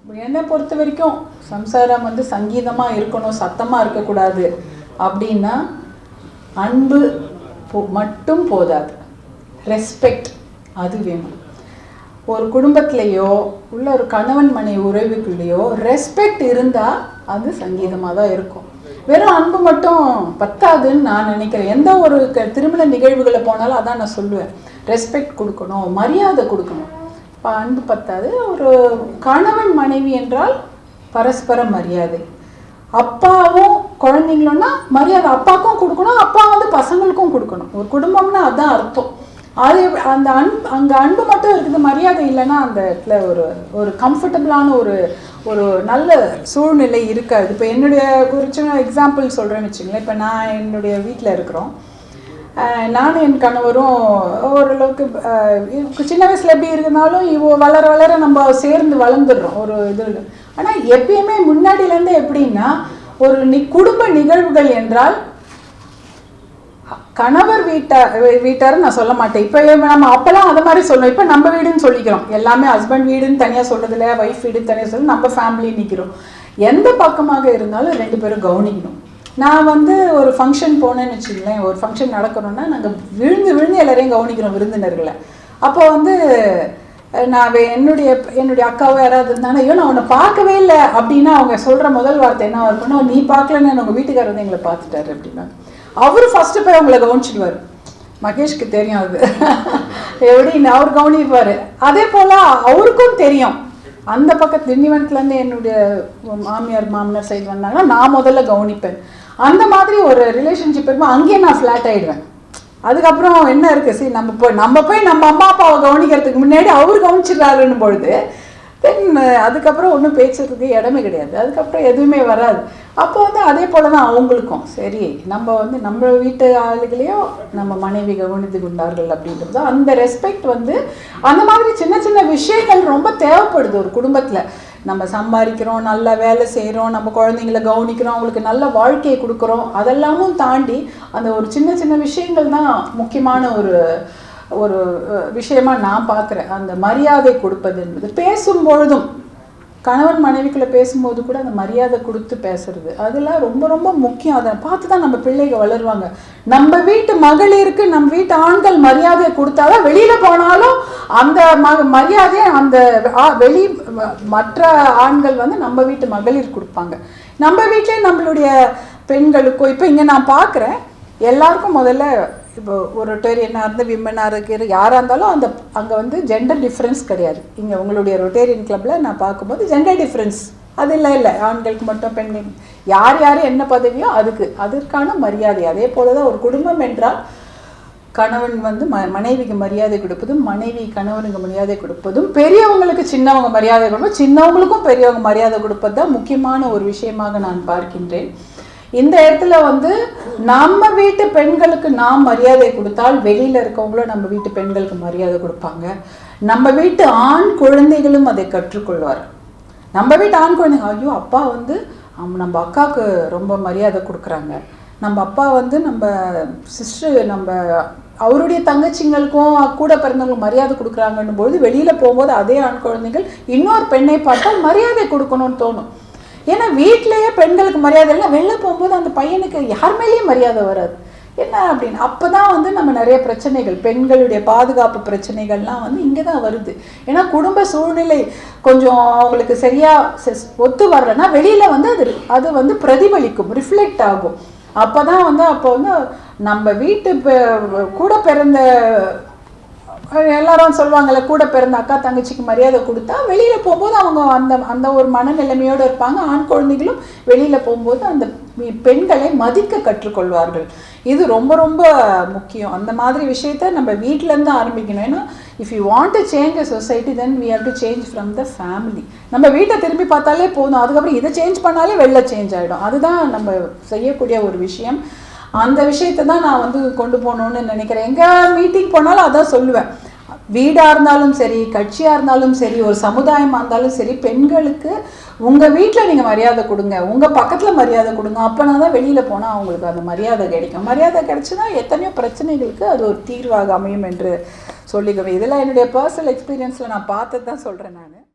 என்னை பொறுத்த வரைக்கும் சம்சாரம் வந்து சங்கீதமாக இருக்கணும், சத்தமாக இருக்கக்கூடாது அப்படின்னா அன்பு மட்டும் போதாது, ரெஸ்பெக்ட் அது வேணும். ஒரு குடும்பத்திலேயோ உள்ள ஒரு கணவன் மனைவி உறவுக்குள்ளேயோ ரெஸ்பெக்ட் இருந்தால் அது சங்கீதமாக தான் இருக்கும். வெறும் அன்பு மட்டும் பத்தாதுன்னு நான் நினைக்கிறேன். எந்த ஒரு திருமண நிகழ்வுகளை போனாலும் அதான் நான் சொல்லுவேன், ரெஸ்பெக்ட் கொடுக்கணும், மரியாதை கொடுக்கணும். இப்போ அன்பு பத்தாது. ஒரு கணவன் மனைவி என்றால் பரஸ்பர மரியாதை. அப்பாவும் குழந்தைங்களோன்னா மரியாதை அப்பாவுக்கும் கொடுக்கணும், அப்பா வந்து பசங்களுக்கும் கொடுக்கணும். ஒரு குடும்பம்னா அதுதான் அர்த்தம். அது அந்த அங்கே அன்பு மட்டும் இருக்குது, மரியாதை இல்லைன்னா அந்த இடத்துல ஒரு கம்ஃபர்டபுளான ஒரு நல்ல சூழ்நிலை இருக்காது. இப்போ என்னுடைய ஒரு சின்ன எக்ஸாம்பிள் சொல்கிறேன்னு வச்சுங்களேன். இப்போ நான் என்னுடைய வீட்டில் இருக்கிறோம், நானும் என் கணவரும் ஓரளவுக்கு சின்ன வயசில் எப்படி இருந்தாலும் வளர வளர நம்ம சேர்ந்து வளர்ந்துடுறோம் ஒரு இது. ஆனால் எப்பயுமே முன்னாடியிலேருந்து எப்படின்னா ஒரு குடும்ப நிகழ்வுகள் என்றால் கணவர் வீட்டார் நான் சொல்ல மாட்டேன். இப்போ நம்ம அப்போல்லாம் அதை மாதிரி சொல்லணும். இப்போ நம்ம வீடுன்னு சொல்லிக்கிறோம், எல்லாமே ஹஸ்பண்ட் வீடுன்னு தனியாக சொல்கிறதில்ல, ஒய்ஃப் வீடுன்னு தனியாக சொல்லி நம்ம ஃபேமிலி நிற்கிறோம். எந்த பக்கமாக இருந்தாலும் 2 பேரும் கவனிக்கணும். நான் வந்து ஒரு ஃபங்க்ஷன் போனேன்னு வச்சுங்களேன், ஒரு ஃபங்க்ஷன் நடக்கணும்னா நாங்கள் விழுந்து எல்லாரையும் கவனிக்கிறோம் விருந்தினர்களை. அப்போ வந்து நான் என்னுடைய அக்காவோ யாராவது இருந்தாங்கன்னா, ஐயோ நான் உன்னை பார்க்கவே இல்லை அப்படின்னா அவங்க சொல்கிற முதல் வார்த்தை என்ன இருக்குன்னா, நீ பார்க்கலன்னு உங்கள் வீட்டுக்காரர் வந்து எங்களை பார்த்துட்டாரு அப்படின்னா அவரு ஃபஸ்ட்டு போய் அவங்கள கவனிச்சிடுவார். மகேஷ்க்கு தெரியும் அது எப்படின்னு அவர் கவனிப்பார். அதே போல் அவருக்கும் தெரியும் அந்த பக்கத்து திண்டிவனத்துலேருந்து என்னுடைய மாமியார் மாமனார் சைடு வந்தாங்கன்னா நான் முதல்ல கவனிப்பேன். அந்த மாதிரி ஒரு ரிலேஷன்ஷிப் இருக்கும்போது அங்கேயே நான் ஃப்ளாட் ஆகிடுவேன். அதுக்கப்புறம் என்ன இருக்குது, சரி நம்ம போய் நம்ம அம்மா அப்பாவை கவனிக்கிறதுக்கு முன்னாடி அவர் கவனிச்சிடறாருன்னு பொழுது தென் அதுக்கப்புறம் ஒன்றும் பேசுறதுக்கு இடமே கிடையாது, அதுக்கப்புறம் எதுவுமே வராது. அப்போ வந்து அதே போல் தான் அவங்களுக்கும் சரி நம்ம வந்து நம்ம வீட்டு ஆளுகளையோ நம்ம மனைவி கவனித்து கொண்டார்கள் அப்படின்றது அந்த ரெஸ்பெக்ட் வந்து அந்த மாதிரி சின்ன சின்ன விஷயங்கள் ரொம்ப தேவைப்படுது ஒரு குடும்பத்தில். நம்ம சம்பாதிக்கிறோம், நல்ல வேலை செய்கிறோம், நம்ம குழந்தைங்கள கவனிக்கிறோம், அவங்களுக்கு நல்ல வாழ்க்கையை கொடுக்குறோம், அதெல்லாமும் தாண்டி அந்த ஒரு சின்ன சின்ன விஷயங்கள் தான் முக்கியமான ஒரு விஷயமா நான் பார்க்குறேன். அந்த மரியாதை கொடுப்பது என்பது பேசும்பொழுதும் கணவன் மனைவிக்குள்ளே பேசும்போது கூட அந்த மரியாதை கொடுத்து பேசுறது அதெல்லாம் ரொம்ப ரொம்ப முக்கியம். அதை பார்த்து தான் நம்ம பிள்ளைங்க வளருவாங்க. நம்ம வீட்டு மகளிருக்கு நம்ம வீட்டு ஆண்கள் மரியாதை கொடுத்தாதான் வெளியில் போனாலும் அந்த மரியாதையை அந்த மற்ற ஆண்கள் வந்து நம்ம வீட்டு மகளிர் கொடுப்பாங்க. நம்ம வீட்டிலே நம்மளுடைய பெண்களுக்கோ இப்போ இங்கே நான் பார்க்குறேன் எல்லாருக்கும் முதல்ல இப்போ ஒரு ரொட்டேரியனாக இருந்து விமனாக இருக்கிற யாராக இருந்தாலும் அங்கே வந்து ஜெண்டர் டிஃப்ரென்ஸ் கிடையாது. இங்கே உங்களுடைய ரொட்டேரியன் கிளப்பில் நான் பார்க்கும்போது ஜெண்டர் டிஃப்ரென்ஸ் அது இல்லை ஆண்களுக்கு மட்டும் பெண்கள் யார் என்ன பதவியோ அதற்கான மரியாதை. அதே போல் தான் ஒரு குடும்பம் என்றால் கணவன் வந்து மனைவிக்கு மரியாதை கொடுப்பதும் மனைவி கணவனுக்கு மரியாதை கொடுப்பதும் பெரியவங்களுக்கு சின்னவங்க மரியாதை கொடுப்பதும் சின்னவங்களுக்கும் பெரியவங்க மரியாதை கொடுப்பது தான் முக்கியமான ஒரு விஷயமாக நான் பார்க்கின்றேன். இந்த இடத்துல வந்து நம்ம வீட்டு பெண்களுக்கு நாம் மரியாதை கொடுத்தால் வெளியில் இருக்கவங்களும் நம்ம வீட்டு பெண்களுக்கு மரியாதை கொடுப்பாங்க. நம்ம வீட்டு ஆண் குழந்தைகளும் அதை கற்றுக்கொள்வார். நம்ம வீட்டு ஆண் குழந்தைங்க ஐயோ அப்பா வந்து நம்ம அக்காவுக்கு ரொம்ப மரியாதை கொடுக்குறாங்க, நம்ம அப்பா வந்து நம்ம சிஸ்டர் நம்ம அவருடைய தங்கச்சிங்களுக்கும் கூட பிறந்தவங்களுக்கு மரியாதை கொடுக்குறாங்கன்னும் பொழுது வெளியில் போகும்போது அதே ஆண் குழந்தைகள் இன்னொரு பெண்ணை பார்த்தால் மரியாதை கொடுக்கணும்னு தோணும். ஏன்னா வீட்டிலேயே பெண்களுக்கு மரியாதை இல்லை, வெளில போகும்போது அந்த பையனுக்கு யார் மேலேயும் மரியாதை வராது. என்ன அப்படின்னு அப்போ தான் வந்து நம்ம நிறைய பிரச்சனைகள் பெண்களுடைய பாதுகாப்பு பிரச்சனைகள்லாம் வந்து இங்கே தான் வருது. ஏன்னா குடும்ப சூழ்நிலை கொஞ்சம் அவங்களுக்கு சரியாக ஒத்து வரலைன்னா வெளியில் வந்து அது வந்து பிரதிபலிக்கும், ரிஃப்ளெக்ட் ஆகும். அப்போ வந்து நம்ம வீட்டு கூட பிறந்த எல்லாரும் சொல்லுவாங்கல்ல கூட பிறந்த அக்கா தங்கச்சிக்கு மரியாதை கொடுத்தா வெளியில் போகும்போது அவங்க அந்த ஒரு மனநிலைமையோடு இருப்பாங்க. ஆண் குழந்தைகளும் வெளியில் போகும்போது அந்த பெண்களை மதிக்க கற்றுக்கொள்வார்கள். இது ரொம்ப ரொம்ப முக்கியம். அந்த மாதிரி விஷயத்த நம்ம வீட்டிலேருந்து ஆரம்பிக்கணும். ஏன்னா if you want to change a society then we have to change from the family. நம்ம வீட்டை திரும்பி பார்த்தாலே போதும், அதுக்கப்புறம் இதை சேஞ்ச் பண்ணாலே வெளில சேஞ்ச் ஆகிடும். அதுதான் நம்ம செய்யக்கூடிய ஒரு விஷயம். அந்த விஷயத்தை தான் நான் வந்து கொண்டு போகணுன்னு நினைக்கிறேன். எங்கே மீட்டிங் போனாலும் அதான் சொல்லுவேன். வீடாக இருந்தாலும் சரி, கட்சியாக இருந்தாலும் சரி, ஒரு சமுதாயமாக இருந்தாலும் சரி, பெண்களுக்கு உங்கள் வீட்டில் நீங்கள் மரியாதை கொடுங்க, உங்கள் பக்கத்தில் மரியாதை கொடுங்க. அப்போனா தான் வெளியில் போனால் அவங்களுக்கு அந்த மரியாதை கிடைக்கும். மரியாதை கிடைச்சுன்னா எத்தனையோ பிரச்சனைகளுக்கு அது ஒரு தீர்வாக அமையும் என்று சொல்லிக்கிறேன். இதெல்லாம் என்னுடைய பர்சனல் எக்ஸ்பீரியன்ஸில் நான் பார்த்தது தான் சொல்கிறேன் நான்.